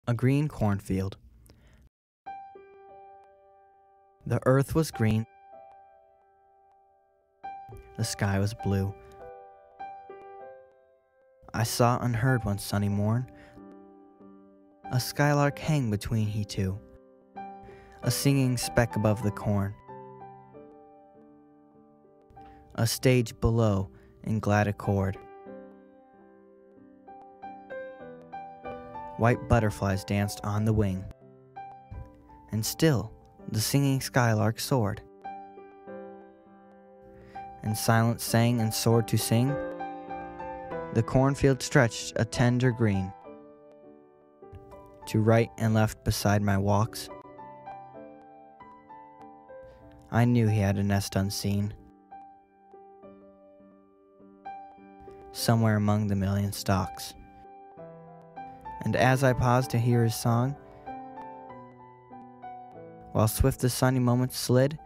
A green cornfield. The earth was green. The sky was blue. I saw and heard one sunny morn a skylark hang between he two, a singing speck above the corn, a stage below in glad accord. White butterflies danced on the wing, and still the singing skylark soared, and silence sang and soared to sing. The cornfield stretched a tender green to right and left beside my walks. I knew he had a nest unseen somewhere among the million stalks. And as I paused to hear his song, while swift the sunny moments slid,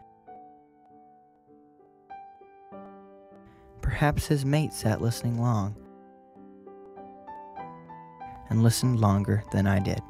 perhaps his mate sat listening long, and listened longer than I did.